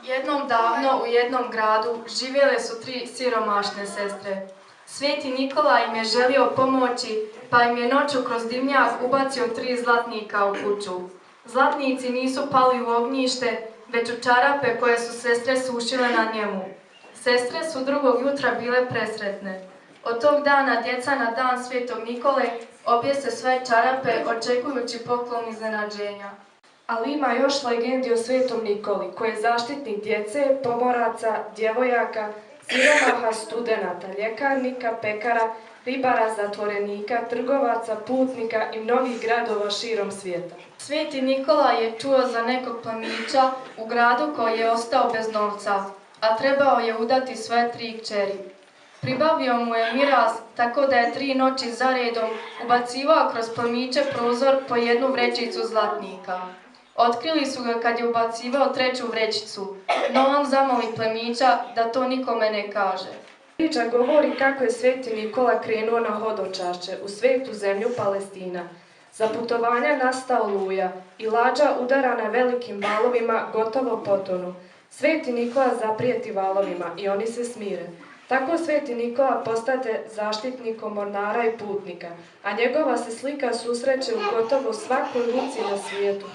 Jednom davno u jednom gradu živjele su 3 siromašne sestre. Sveti Nikola im je želio pomoći, pa im je noću kroz dimnjak ubacio 3 zlatnika u kuću. Zlatnici nisu pali u ognjište, već u čarape koje su sestre sušile na njemu. Sestre su drugog jutra bile presretne. Od tog dana djeca na dan Svetog Nikole objese svoje čarape očekujući poklon iznenađenja. Ali ima još legendi o Svetom Nikoli, koji je zaštitnik djece, pomoraca, djevojaka, siromaha, studenata, ljekarnika, pekara, ribara, zatvorenika, trgovaca, putnika i mnogih gradova širom svijeta. Sveti Nikola je čuo za nekog plemića u gradu koji je ostao bez novca, a trebao je udati svoje 3 kćeri. Pribavio mu je miraz, tako da je 3 noći za redom ubacivao kroz plemiće prozor po 1 vrećicu zlatnika. Otkrili su ga kad je ubacivao 3. vrećicu, no on zamoli plemića da to nikome ne kaže. Priča govori kako je Sveti Nikola krenuo na hodočašće u svetu zemlju Palestina. Za putovanja nasta oluja i lađa udarana velikim valovima gotovo potonu. Sveti Nikola zaprijeti valovima i oni se smire. Tako Sveti Nikola postate zaštitnikom mornara i putnika, a njegova se slika susreće u gotovo svakoj luci na svijetu.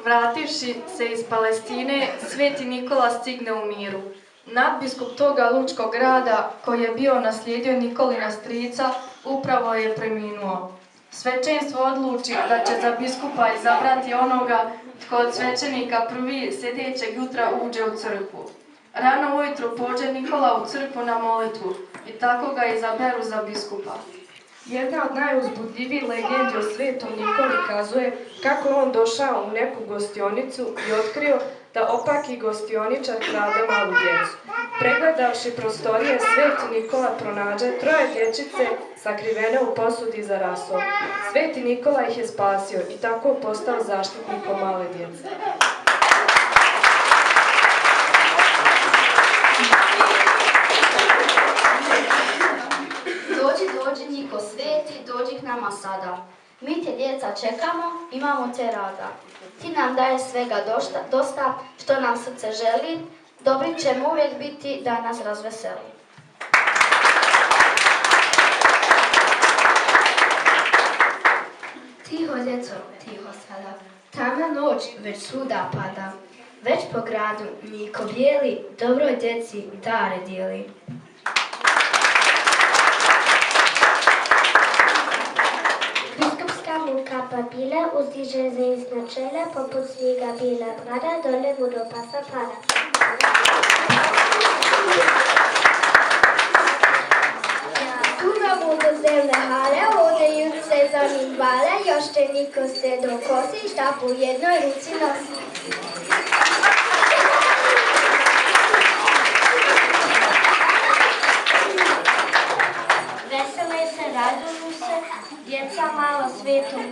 Vrativši se iz Palestine, Sveti Nikola stigne u Miru. Nadbiskup toga lučkog grada, koji je bio naslijedio Nikolina strica, upravo je preminuo. Svećenstvo odluči da će za biskupa izabrati onoga tko od svećenika prvi sljedećeg jutra uđe u crkvu. Rano ujutro pođe Nikola u crkvu na molitvu i tako ga izaberu za biskupa. Jedna od najuzbudljivijih legendi o Svetom Nikoli kazuje kako je on došao u neku gostionicu i otkrio da opaki gostioničar krade malu djecu. Pregledavši prostorije, Sveti Nikola pronađe 3 dječice sakrivene u posudi za rasol. Sveti Nikola ih je spasio i tako postao zaštitnikom male djece. Dođi Niko sveti, dođi k nama sada. Mi te djeca čekamo, imamo te rada. Ti nam daje svega dosta, što nam srce želi, dobri ćemo uvijek biti da nas razveseli. Tiho djeco, tiho sada, tamna noć već svuda pada. Već po gradu Niko bijeli, dobroj djeci dare dijeli. Papile uzdiže se iznad čela, poput snijega bijela brada, dole mu do pasa pada. Tuga mu do zemlje hale, odeju se za njim hvale, još će Niko se do kosi, štapu u jednoj ruci nosi. Vesele se, raduju se, djeca malo Svetom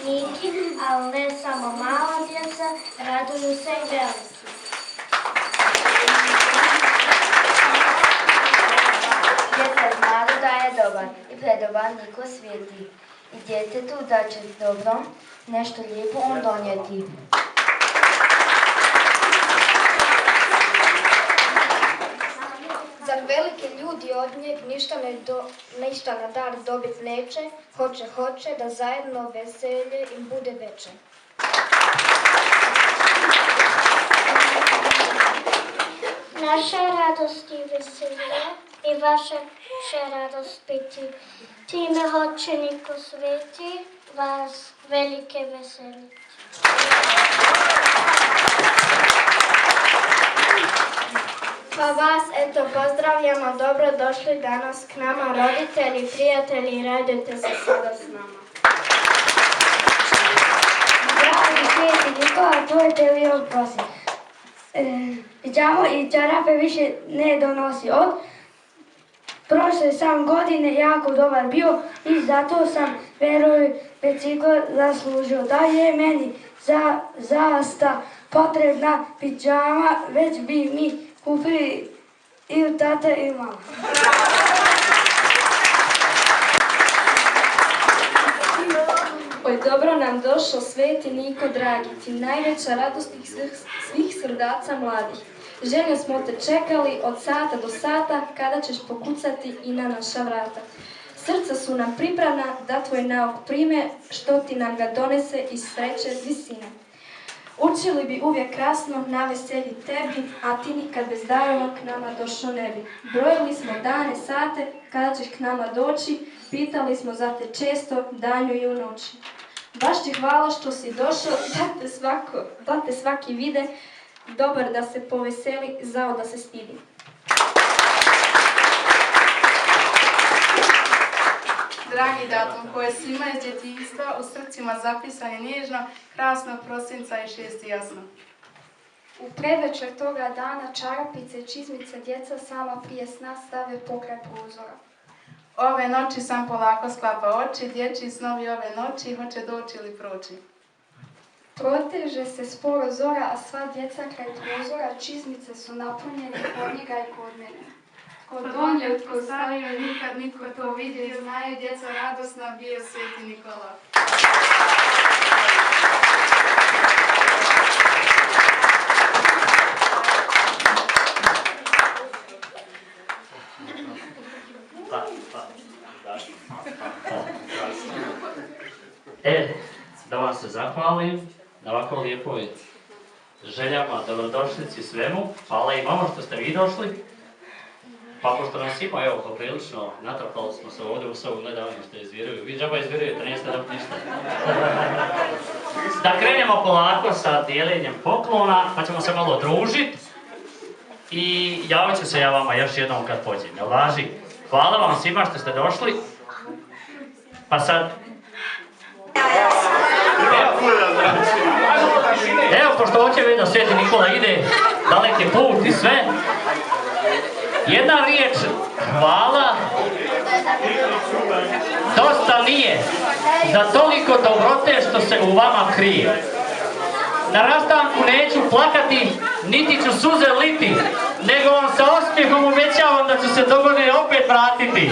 Niki, ali ne samo mala djeca, raduju se i veliki. Djeca znaju da je dobar i predoban Niko svijeti. I djetetu da će dobro nešto lijepo on donijeti. Zar veliki ljudi od njeg ništa na dar dobit neće, hoće da zajedno veselje im bude veće. Naša radost i veselje i vaša će radost biti. Time hoće Niko sveti vas velike veseliti. Pa vas, eto, pozdravljamo, dobro došli danas k nama, roditelji, prijatelji, radujte se sada s nama. Dragi Sveti Nikola, tvoj te li on prosi. Pidžamo i čarape više ne donosi. Od prošle sam godine jako dobar bio i zato sam, veruj, bicikl zaslužio. Da je meni zaista potrebna pidžama, već bi mi kupili i u tate i mama. O Oj, dobro nam došao sveti Niko dragi, ti najveća radost svih srdaca mladih. Željno smo te čekali od sata do sata, kada ćeš pokucati i na naša vrata. Srca su nam pripravna da tvoj nauk prime, što ti nam ga donese iz sreće visine. Učili bi uvijek krasno na veselji tebi, a ti nikad bez darova k nama došao ne bi. Brojili smo dane, sate, kada ćeš k nama doći, pitali smo za te često, danju i u noći. Baš ti hvala što si došao, da te svaki vide, dobar da se poveseli, zao da se stidi. Dragi datum koji svima iz djetinjstva u srcima zapisan je nježno, krasnog prosinca i 6. jasno. U predvečer toga dana čarapice, čizmice, djeca sama prije sna stave pokraj prozora. Ove noći sam polako sklapa oči, dječji snovi ove noći, hoće doći ili proći. Proteže se sporo zora, a sva djeca kraj prozora, čizmice su napunjene kod njega i kod mene. Kod donje, tko stavio, nikad nitko to vidio, znaju djeca radosna, bio sveti Nikola. Da vam se zahvalim na ovako lijepoj željama, dobrodošlici svemu. Hvala i vama što ste vi došli. Pa pošto nas ima, evo, poprilično, natrpali smo se ovdje u sobu gledavanje što izviruju. Vi džaba izvirujete, niste da ništa. Da krenemo polako sa dijeljenjem poklona, pa ćemo se malo družiti. I javit ću se ja vama još jednom kad pođem, jel važi? Hvala vam svima što ste došli. Pa sad... Evo, pošto hoće već da sveti Nikola ide, dalek je put i sve. Jedna riječ hvala dosta nije za toliko dobrote što se u vama krije. Na rastanku neću plakati, niti ću suze liti, nego vam sa osmijehom obećavam da ću se dogodine opet vratiti.